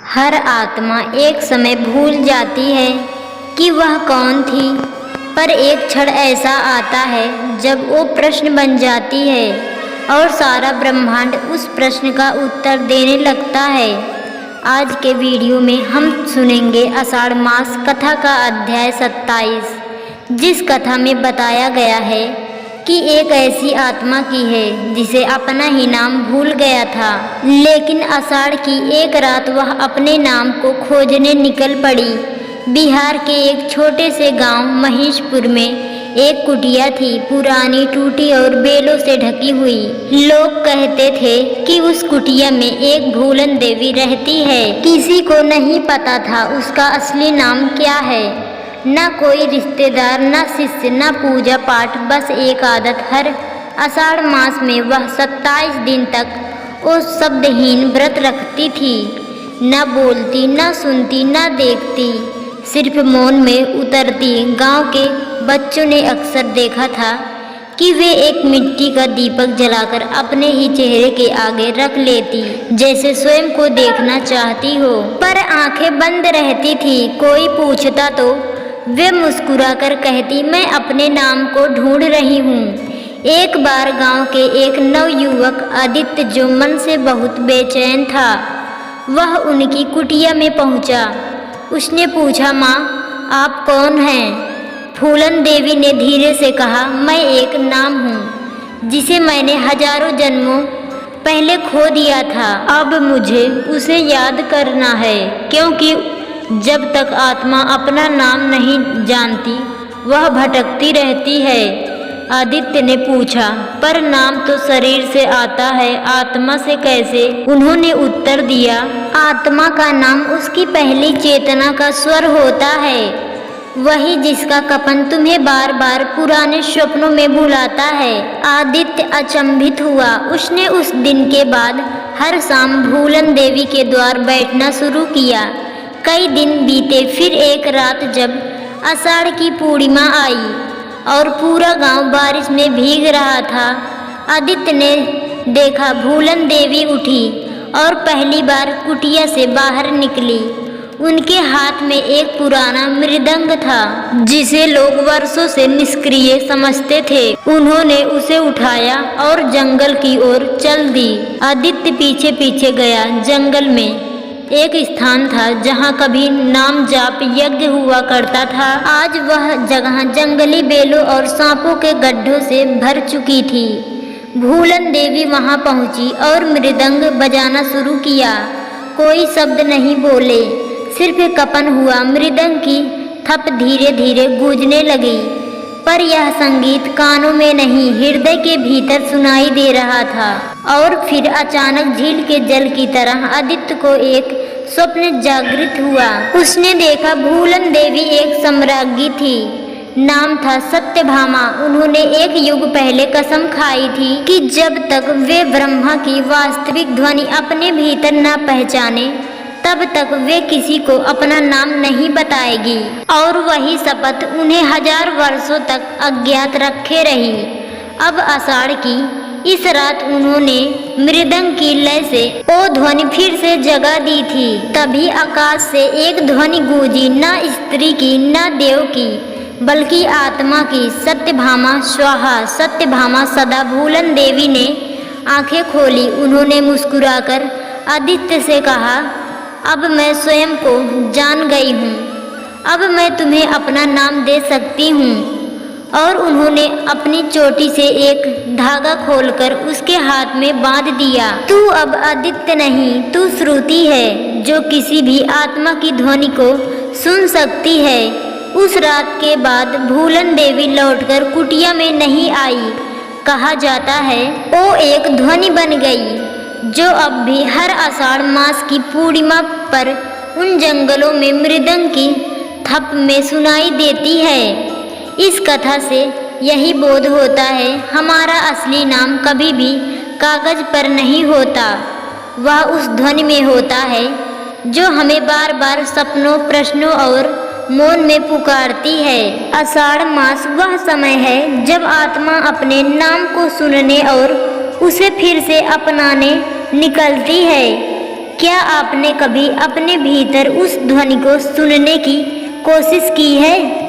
हर आत्मा एक समय भूल जाती है कि वह कौन थी, पर एक क्षण ऐसा आता है जब वो प्रश्न बन जाती है और सारा ब्रह्मांड उस प्रश्न का उत्तर देने लगता है। आज के वीडियो में हम सुनेंगे आषाढ़ मास कथा का अध्याय 27, जिस कथा में बताया गया है कि एक ऐसी आत्मा की है जिसे अपना ही नाम भूल गया था, लेकिन आषाढ़ की एक रात वह अपने नाम को खोजने निकल पड़ी। बिहार के एक छोटे से गांव महेशपुर में एक कुटिया थी, पुरानी, टूटी और बेलों से ढकी हुई। लोग कहते थे कि उस कुटिया में एक भूलन देवी रहती है। किसी को नहीं पता था उसका असली नाम क्या है। न कोई रिश्तेदार, न शिष्य, न पूजा पाठ, बस एक आदत। हर आषाढ़ मास में वह 27 दिन तक वो शब्दहीन व्रत रखती थी। न बोलती, न सुनती, न देखती, सिर्फ मौन में उतरती। गांव के बच्चों ने अक्सर देखा था कि वे एक मिट्टी का दीपक जलाकर अपने ही चेहरे के आगे रख लेती, जैसे स्वयं को देखना चाहती हो, पर आंखें बंद रहती थी। कोई पूछता तो वे मुस्कुराकर कहती, मैं अपने नाम को ढूंढ रही हूँ। एक बार गांव के एक नवयुवक आदित्य, जो मन से बहुत बेचैन था, वह उनकी कुटिया में पहुँचा। उसने पूछा, माँ आप कौन हैं? फूलन देवी ने धीरे से कहा, मैं एक नाम हूँ जिसे मैंने हजारों जन्मों पहले खो दिया था। अब मुझे उसे याद करना है, क्योंकि जब तक आत्मा अपना नाम नहीं जानती वह भटकती रहती है। आदित्य ने पूछा, पर नाम तो शरीर से आता है, आत्मा से कैसे? उन्होंने उत्तर दिया, आत्मा का नाम उसकी पहली चेतना का स्वर होता है, वही जिसका कपन तुम्हें बार बार पुराने स्वप्नों में बुलाता है। आदित्य अचंभित हुआ। उसने उस दिन के बाद हर शाम भूलन देवी के द्वार बैठना शुरू किया। कई दिन बीते, फिर एक रात जब आषाढ़ की पूर्णिमा आई और पूरा गांव बारिश में भीग रहा था, आदित्य ने देखा भूलन देवी उठी और पहली बार कुटिया से बाहर निकली। उनके हाथ में एक पुराना मृदंग था, जिसे लोग वर्षों से निष्क्रिय समझते थे। उन्होंने उसे उठाया और जंगल की ओर चल दी। आदित्य पीछे पीछे गया। जंगल में एक स्थान था जहाँ कभी नाम जाप यज्ञ हुआ करता था। आज वह जगह जंगली बेलों और सांपों के गड्ढों से भर चुकी थी। भूलन देवी वहाँ पहुँची और मृदंग बजाना शुरू किया। कोई शब्द नहीं बोले, सिर्फ कपन हुआ। मृदंग की थप धीरे धीरे गूंजने लगी, पर यह संगीत कानों में नहीं, हृदय के भीतर सुनाई दे रहा था। और फिर अचानक झील के जल की तरह आदित्य को एक स्वप्न जागृत हुआ। उसने देखा भूलन देवी एक सम्राज्ञी थी, नाम था सत्यभामा। उन्होंने एक युग पहले कसम खाई थी कि जब तक वे ब्रह्मा की वास्तविक ध्वनि अपने भीतर न पहचाने, तब तक वे किसी को अपना नाम नहीं बताएगी। और वही शपथ उन्हें 1000 वर्षों तक अज्ञात रखे रही। अब आषाढ़ की इस रात उन्होंने मृदंग की लय से वो ध्वनि फिर से जगा दी थी। तभी आकाश से एक ध्वनि गूंजी, न स्त्री की, न देव की, बल्कि आत्मा की। सत्यभामा स्वाहा, सत्यभामा सदा। भूलन देवी ने आंखें खोली। उन्होंने मुस्कुराकर आदित्य से कहा, अब मैं स्वयं को जान गई हूँ, अब मैं तुम्हें अपना नाम दे सकती हूँ। और उन्होंने अपनी चोटी से एक धागा खोलकर उसके हाथ में बांध दिया। तू अब आदित्य नहीं, तू श्रुति है, जो किसी भी आत्मा की ध्वनि को सुन सकती है। उस रात के बाद भूलन देवी लौटकर कुटिया में नहीं आई। कहा जाता है वो एक ध्वनि बन गई, जो अब भी हर आषाढ़ मास की पूर्णिमा पर उन जंगलों में मृदंग की थप में सुनाई देती है। इस कथा से यही बोध होता है, हमारा असली नाम कभी भी कागज पर नहीं होता, वह उस ध्वनि में होता है जो हमें बार बार सपनों, प्रश्नों और मौन में पुकारती है। आषाढ़ मास वह समय है जब आत्मा अपने नाम को सुनने और उसे फिर से अपनाने निकलती है। क्या आपने कभी अपने भीतर उस ध्वनि को सुनने की कोशिश की है?